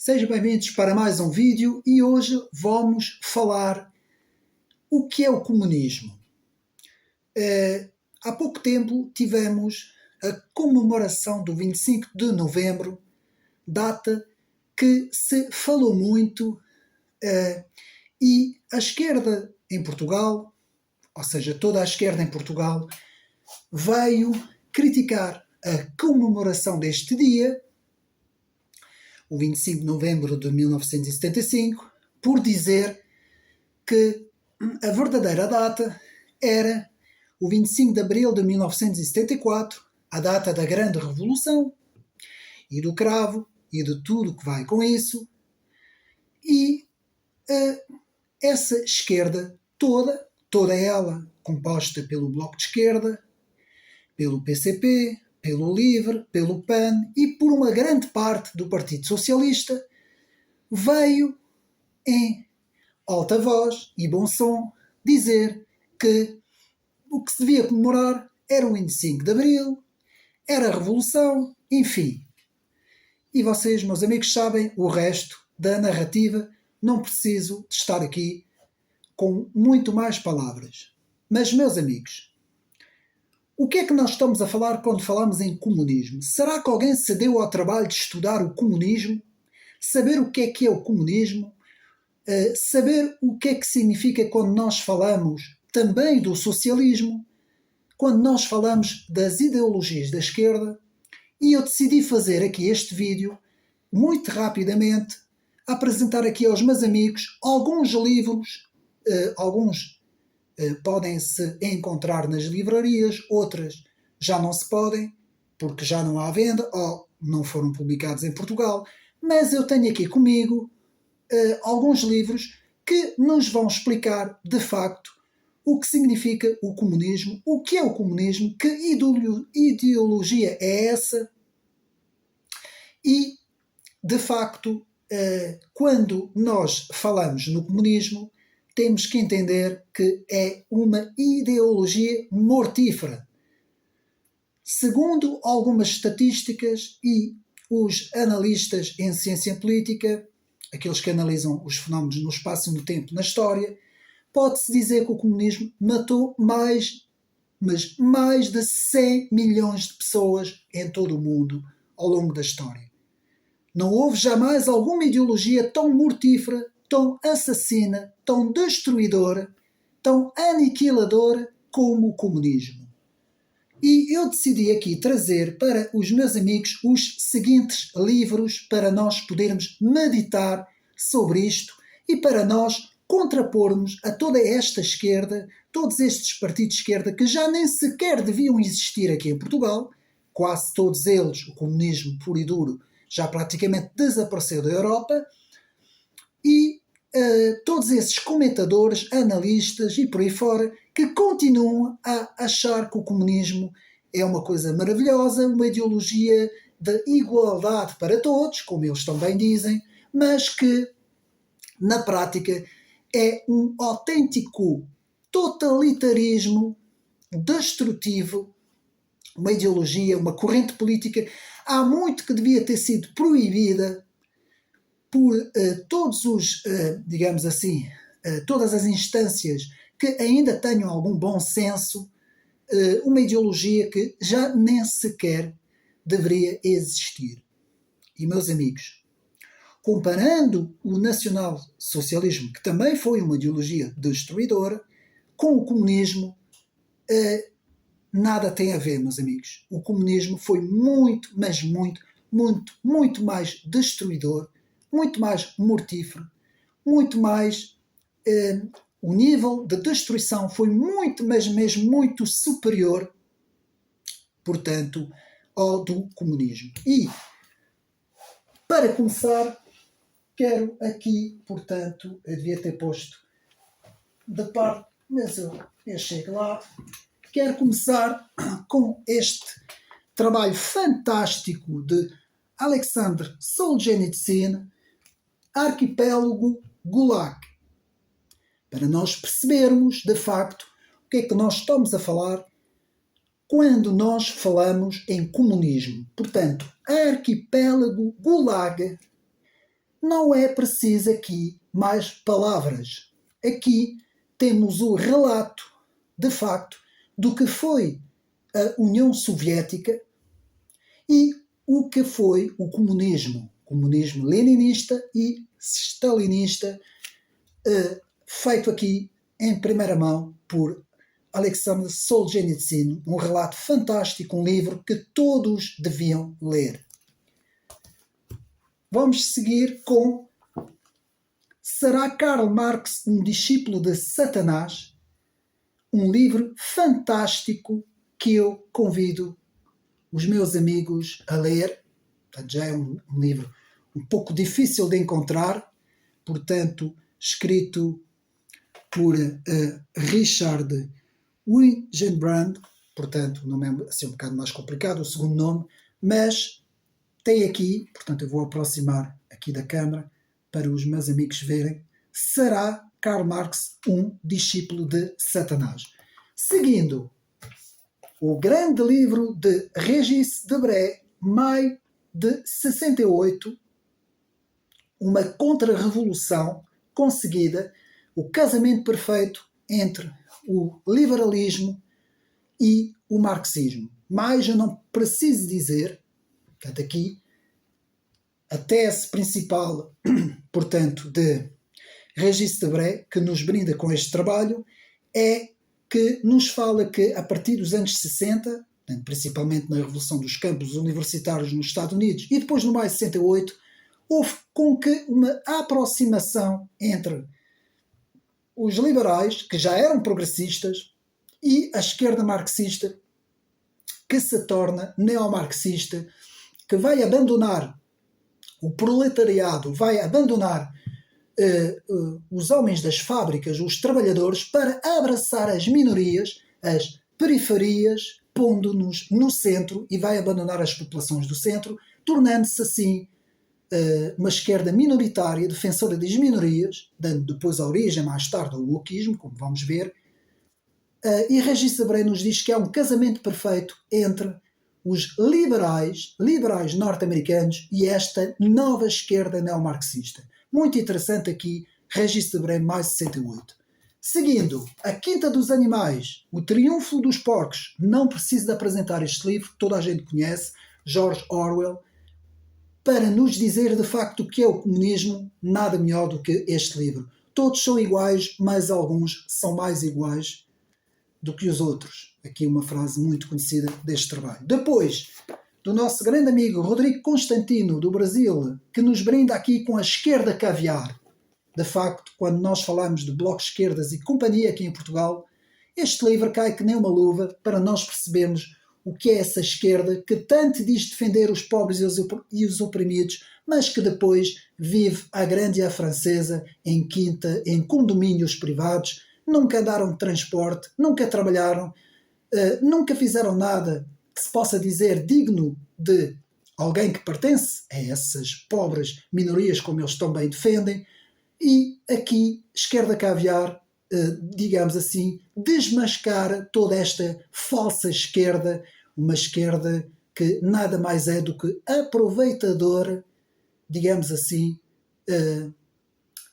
Sejam bem-vindos para mais um vídeo e hoje vamos falar o que é o comunismo. Há pouco tempo tivemos a comemoração do 25 de novembro, data que se falou muito e a esquerda em Portugal, ou seja, toda a esquerda em Portugal, veio criticar a comemoração deste dia, o 25 de novembro de 1975, por dizer que a verdadeira data era o 25 de abril de 1974, a data da Grande Revolução e do cravo e de tudo que vai com isso. E essa esquerda toda ela composta pelo Bloco de Esquerda, pelo PCP, pelo LIVRE, pelo PAN e por uma grande parte do Partido Socialista, veio em alta voz e bom som dizer que o que se devia comemorar era o 25 de Abril, era a Revolução, enfim. E vocês, meus amigos, sabem o resto da narrativa, não preciso de estar aqui com muito mais palavras. Mas, meus amigos, o que é que nós estamos a falar quando falamos em comunismo? Será que alguém se deu ao trabalho de estudar o comunismo? Saber o que é o comunismo? Saber o que é que significa quando nós falamos também do socialismo? Quando nós falamos das ideologias da esquerda? E eu decidi fazer aqui este vídeo, muito rapidamente, apresentar aqui aos meus amigos alguns livros, alguns podem-se encontrar nas livrarias, outras já não se podem, porque já não há venda ou não foram publicados em Portugal, mas eu tenho aqui comigo alguns livros que nos vão explicar de facto o que significa o comunismo, o que é o comunismo, que ideologia é essa e, de facto, quando nós falamos no comunismo, temos que entender que é uma ideologia mortífera. Segundo algumas estatísticas e os analistas em ciência política, aqueles que analisam os fenómenos no espaço e no tempo na história, pode-se dizer que o comunismo matou mais de 100 milhões de pessoas em todo o mundo ao longo da história. Não houve jamais alguma ideologia tão mortífera, tão assassina, tão destruidora, tão aniquiladora como o comunismo. E eu decidi aqui trazer para os meus amigos os seguintes livros para nós podermos meditar sobre isto e para nós contrapormos a toda esta esquerda, todos estes partidos de esquerda que já nem sequer deviam existir aqui em Portugal, quase todos eles, o comunismo puro e duro, já praticamente desapareceu da Europa, e todos esses comentadores, analistas e por aí fora, que continuam a achar que o comunismo é uma coisa maravilhosa, uma ideologia de igualdade para todos, como eles também dizem, mas que, na prática, é um autêntico totalitarismo destrutivo, uma ideologia, uma corrente política, há muito que devia ter sido proibida por todos os, digamos assim, todas as instâncias que ainda tenham algum bom senso, uma ideologia que já nem sequer deveria existir. E, meus amigos, comparando o nacional-socialismo, que também foi uma ideologia destruidora, com o comunismo, nada tem a ver, meus amigos. O comunismo foi muito, mas muito mais destruidor, muito mais mortífero, muito mais... o nível de destruição foi muito, mas mesmo muito superior, portanto, ao do comunismo. E, para começar, quero aqui, portanto, eu devia ter posto de parte, mas eu chego lá. Quero começar com este trabalho fantástico de Alexander Solzhenitsyn, Arquipélago Gulag, para nós percebermos, de facto, o que é que nós estamos a falar quando nós falamos em comunismo. Portanto, Arquipélago Gulag não é preciso aqui mais palavras. Aqui temos o relato, de facto, do que foi a União Soviética e o que foi o comunismo leninista e stalinista, feito aqui em primeira mão por Alexander Solzhenitsyn, um relato fantástico, um livro que todos deviam ler. Vamos seguir com Será Karl Marx um discípulo de Satanás? Um livro fantástico que eu convido os meus amigos a ler. Já é um livro um pouco difícil de encontrar, portanto, escrito por Richard Wijnbrand, portanto, o nome é assim um bocado mais complicado, o segundo nome, mas tem aqui, portanto, eu vou aproximar aqui da câmara para os meus amigos verem. Será Karl Marx um discípulo de Satanás? Seguindo o grande livro de Régis Debray, maio de 68, uma contra-revolução conseguida, o casamento perfeito entre o liberalismo e o marxismo. Mas eu não preciso dizer, portanto aqui, a tese principal, portanto, de Régis Debray, que nos brinda com este trabalho, é que nos fala que a partir dos anos 60, principalmente na Revolução dos Campos Universitários nos Estados Unidos e depois no maio de 68, houve com que uma aproximação entre os liberais, que já eram progressistas, e a esquerda marxista, que se torna neomarxista, que vai abandonar o proletariado, vai abandonar os homens das fábricas, os trabalhadores, para abraçar as minorias, as periferias, pondo-nos no centro, e vai abandonar as populações do centro, tornando-se assim uma esquerda minoritária, defensora das minorias, dando depois a origem, mais tarde, ao wokismo, como vamos ver. E Régis Debray nos diz que há um casamento perfeito entre os liberais norte-americanos e esta nova esquerda neomarxista. Muito interessante aqui, Régis Debray, mais 68. Seguindo, A Quinta dos Animais, O Triunfo dos Porcos. Não preciso de apresentar este livro, toda a gente conhece, George Orwell, para nos dizer de facto o que é o comunismo, nada melhor do que este livro. Todos são iguais, mas alguns são mais iguais do que os outros. Aqui uma frase muito conhecida deste trabalho. Depois, do nosso grande amigo Rodrigo Constantino, do Brasil, que nos brinda aqui com A Esquerda Caviar. De facto, quando nós falamos de blocos de esquerdas e companhia aqui em Portugal, este livro cai que nem uma luva para nós percebermos o que é essa esquerda que tanto diz defender os pobres e os oprimidos, mas que depois vive à grande e à francesa, em quinta, em condomínios privados, nunca andaram de transporte, nunca trabalharam, nunca fizeram nada que se possa dizer digno de alguém que pertence a essas pobres minorias, como eles também defendem. E aqui, Esquerda Caviar, digamos assim, desmascara toda esta falsa esquerda, uma esquerda que nada mais é do que aproveitadora, digamos assim,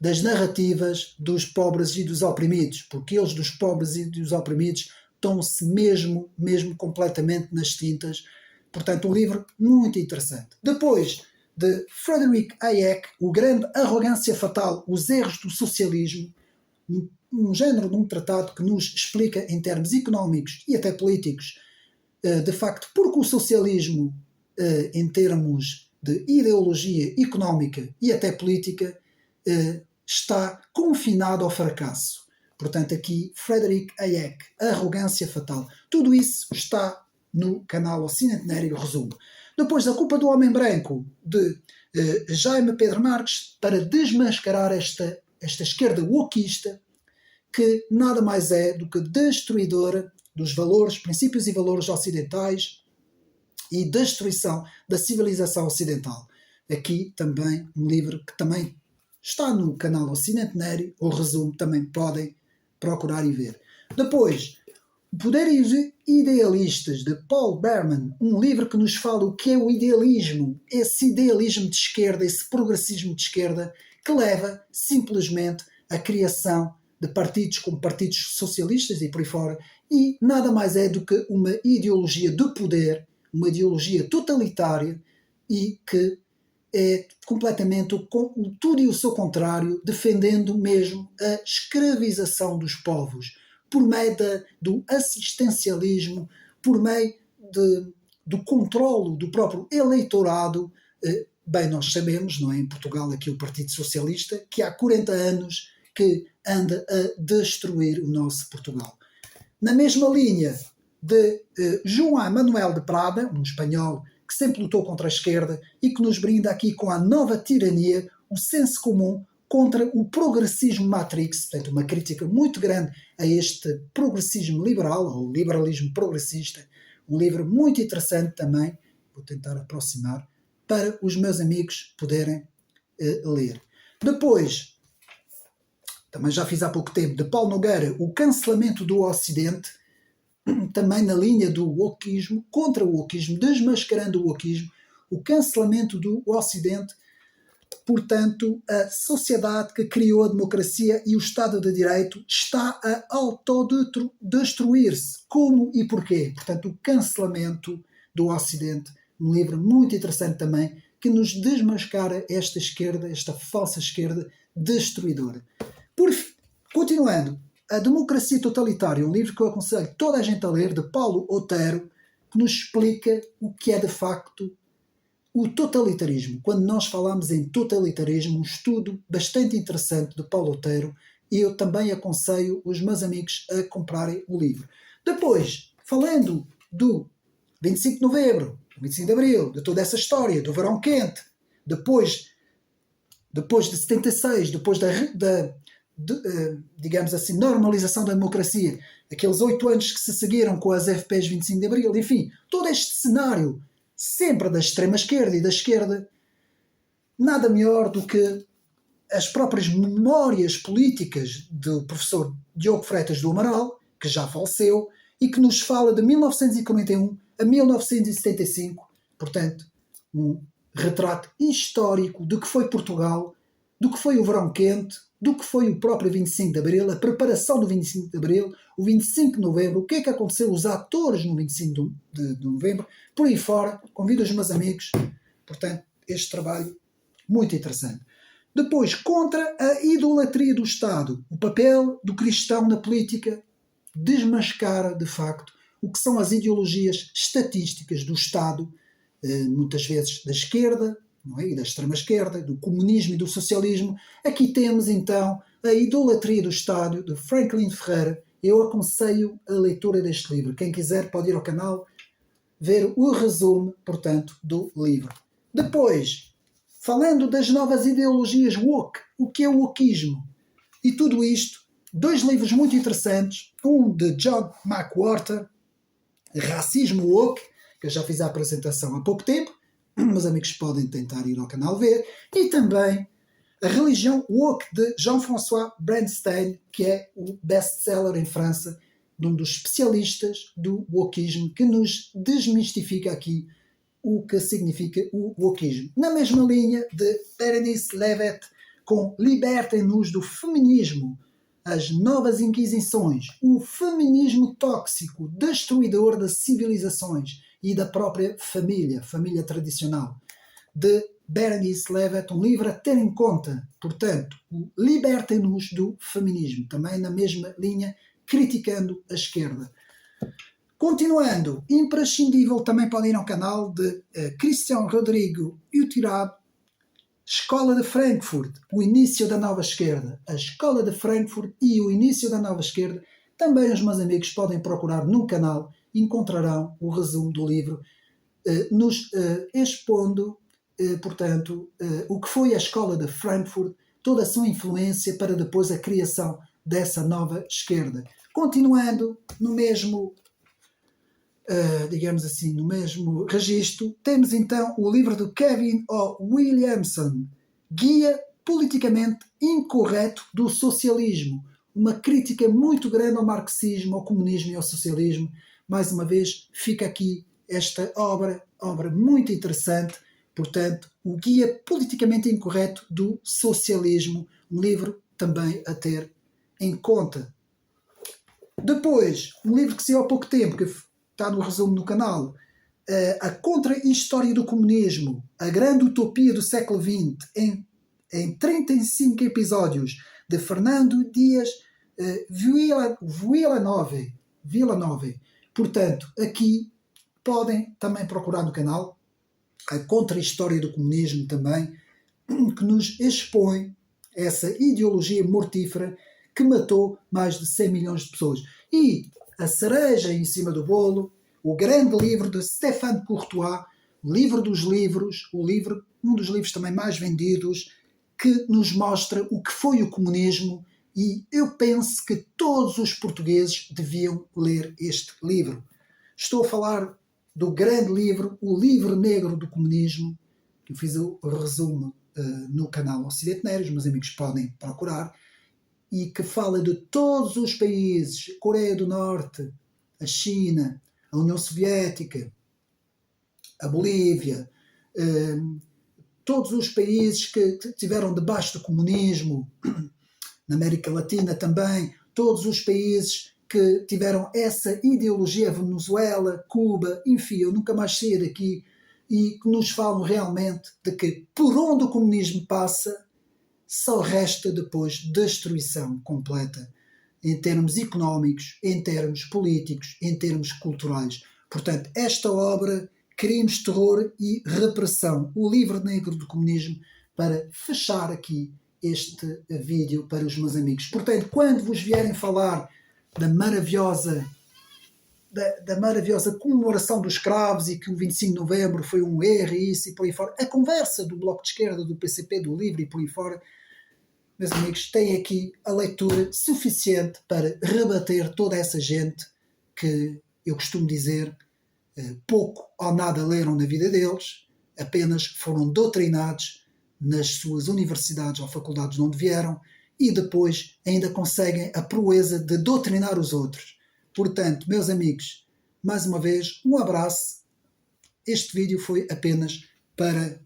das narrativas dos pobres e dos oprimidos, porque eles dos pobres e dos oprimidos estão-se mesmo completamente nas tintas. Portanto, um livro muito interessante. Depois de Frederick Hayek, O Grande Arrogância Fatal, Os Erros do Socialismo, um género de um tratado que nos explica em termos económicos e até políticos, de facto, porque o socialismo, em termos de ideologia económica e até política, está confinado ao fracasso. Portanto, aqui, Frederick Hayek, Arrogância Fatal. Tudo isso está no canal Ocidente Néreo Resumo. Depois, A Culpa do Homem Branco, de Jaime Pedro Marques, para desmascarar esta esquerda wokista, que nada mais é do que destruidora dos valores, princípios e valores ocidentais e destruição da civilização ocidental. Aqui também um livro que também está no canal Ocidente Néreo, o resumo também podem procurar e ver. Depois, Poderes Idealistas, de Paul Berman, um livro que nos fala o que é o idealismo, esse idealismo de esquerda, esse progressismo de esquerda, que leva simplesmente à criação de partidos como partidos socialistas e por aí fora, e nada mais é do que uma ideologia de poder, uma ideologia totalitária e que é completamente tudo e o seu contrário, defendendo mesmo a escravização dos povos, por meio do assistencialismo, por meio do controlo do próprio eleitorado. Bem, nós sabemos, não é, em Portugal, aqui o Partido Socialista, que há 40 anos que anda a destruir o nosso Portugal. Na mesma linha de João Manuel de Prada, um espanhol que sempre lutou contra a esquerda e que nos brinda aqui com a nova tirania, o senso comum contra o progressismo Matrix, portanto uma crítica muito grande a este progressismo liberal, ou liberalismo progressista, um livro muito interessante também, vou tentar aproximar, para os meus amigos poderem ler. Depois, também já fiz há pouco tempo, de Paulo Nogueira, O Cancelamento do Ocidente, também na linha do wokismo, contra o wokismo, desmascarando o wokismo, o cancelamento do Ocidente, portanto, a sociedade que criou a democracia e o Estado de Direito está a autodestruir-se. Como e porquê? Portanto, o cancelamento do Ocidente, um livro muito interessante também, que nos desmascara esta esquerda, esta falsa esquerda destruidora. Continuando, A Democracia Totalitária, um livro que eu aconselho toda a gente a ler, de Paulo Otero, que nos explica o que é de facto o totalitarismo. Quando nós falamos em totalitarismo, um estudo bastante interessante de Paulo Otero, e eu também aconselho os meus amigos a comprarem o livro. Depois, falando do 25 de Novembro, 25 de Abril, de toda essa história, do Verão Quente, depois de 76, depois digamos assim, normalização da democracia, aqueles 8 anos que se seguiram com as FPs 25 de Abril, enfim, todo este cenário, sempre da extrema-esquerda e da esquerda, nada melhor do que as próprias memórias políticas do professor Diogo Freitas do Amaral, que já faleceu, e que nos fala de 1941 a 1975, portanto, um retrato histórico do que foi Portugal, do que foi o Verão Quente, do que foi o próprio 25 de Abril, a preparação do 25 de Abril, o 25 de Novembro, o que é que aconteceu, os atores no 25 de Novembro, por aí fora. Convido os meus amigos, portanto, este trabalho muito interessante. Depois, contra a idolatria do Estado, o papel do cristão na política desmascara, de facto, o que são as ideologias estatísticas do Estado, muitas vezes da esquerda, não é? E da extrema-esquerda, do comunismo e do socialismo. Aqui temos, então, a idolatria do Estado, de Franklin Ferreira. Eu aconselho a leitura deste livro. Quem quiser pode ir ao canal ver o resumo, portanto, do livro. Depois, falando das novas ideologias woke, o que é o wokismo? E tudo isto, 2 livros muito interessantes, um de John McWhorter, Racismo Woke, que eu já fiz a apresentação há pouco tempo, meus amigos podem tentar ir ao canal ver, e também A Religião Woke, de Jean-François Bernstein, que é o best-seller em França, de um dos especialistas do wokismo, que nos desmistifica aqui o que significa o wokismo. Na mesma linha de Berenice Levet, com Libertem-nos do Feminismo, as Novas Inquisições, o feminismo tóxico, destruidor das civilizações e da própria família tradicional, de Berenice Levet, um livro a ter em conta, portanto, o Libertem-nos do Feminismo, também na mesma linha, criticando a esquerda. Continuando, imprescindível, também podem ir ao canal de Christian Rodrigo Utirab, Escola de Frankfurt, o início da nova esquerda. A Escola de Frankfurt e o início da nova esquerda, também os meus amigos podem procurar no canal, encontrarão o resumo do livro, nos expondo, portanto, o que foi a Escola de Frankfurt, toda a sua influência para depois a criação dessa nova esquerda. Continuando no mesmo, digamos assim, no mesmo registro, temos então o livro de Kevin O. Williamson, Guia Politicamente Incorreto do Socialismo, uma crítica muito grande ao marxismo, ao comunismo e ao socialismo. Mais uma vez, fica aqui esta obra muito interessante, portanto, o Guia Politicamente Incorreto do Socialismo, um livro também a ter em conta. Depois, um livro que saiu há pouco tempo, que está no resumo no canal, A Contra-História do Comunismo, a Grande Utopia do Século XX, em 35 episódios, de Fernando Dias Villanove. Portanto, aqui podem também procurar no canal a Contra-História do Comunismo também, que nos expõe essa ideologia mortífera que matou mais de 100 milhões de pessoas. E a cereja em cima do bolo, o grande livro de Stéphane Courtois, o livro dos livros, um dos livros também mais vendidos, que nos mostra o que foi o comunismo, e eu penso que todos os portugueses deviam ler este livro. Estou a falar do grande livro, O Livro Negro do Comunismo, que eu fiz o resumo no canal Ocidente Nero, os meus amigos podem procurar, e que fala de todos os países, Coreia do Norte, a China, a União Soviética, a Bolívia, todos os países que estiveram debaixo do comunismo, na América Latina também, todos os países que tiveram essa ideologia, Venezuela, Cuba, enfim, eu nunca mais saí daqui, e que nos falam realmente de que por onde o comunismo passa, só resta depois destruição completa, em termos económicos, em termos políticos, em termos culturais. Portanto, esta obra, Crimes, Terror e Repressão, o Livro Negro do Comunismo, para fechar aqui este vídeo para os meus amigos. Portanto, quando vos vierem falar da maravilhosa comemoração dos escravos e que o 25 de novembro foi um erro e isso e por aí fora, a conversa do Bloco de Esquerda, do PCP, do LIVRE e por aí fora, meus amigos, têm aqui a leitura suficiente para rebater toda essa gente que, eu costumo dizer, pouco ou nada leram na vida deles, apenas foram doutrinados nas suas universidades ou faculdades de onde vieram e depois ainda conseguem a proeza de doutrinar os outros. Portanto, meus amigos, mais uma vez, um abraço. Este vídeo foi apenas para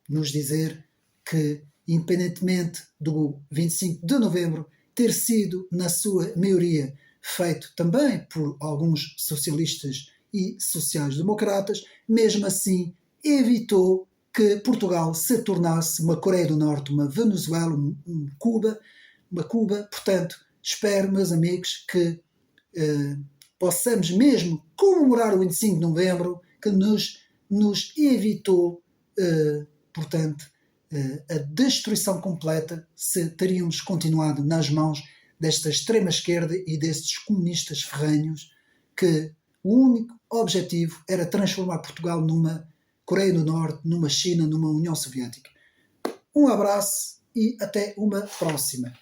nos dizer que, independentemente do 25 de novembro ter sido, na sua maioria, feito também por alguns socialistas e sociais-democratas, mesmo assim evitou que Portugal se tornasse uma Coreia do Norte, uma Venezuela, uma Cuba. Portanto, espero, meus amigos, que possamos mesmo comemorar o 25 de novembro, que nos evitou, portanto, a destruição completa se teríamos continuado nas mãos desta extrema-esquerda e destes comunistas ferrenhos, que o único objetivo era transformar Portugal numa Coreia do Norte, numa China, numa União Soviética. Um abraço e até uma próxima.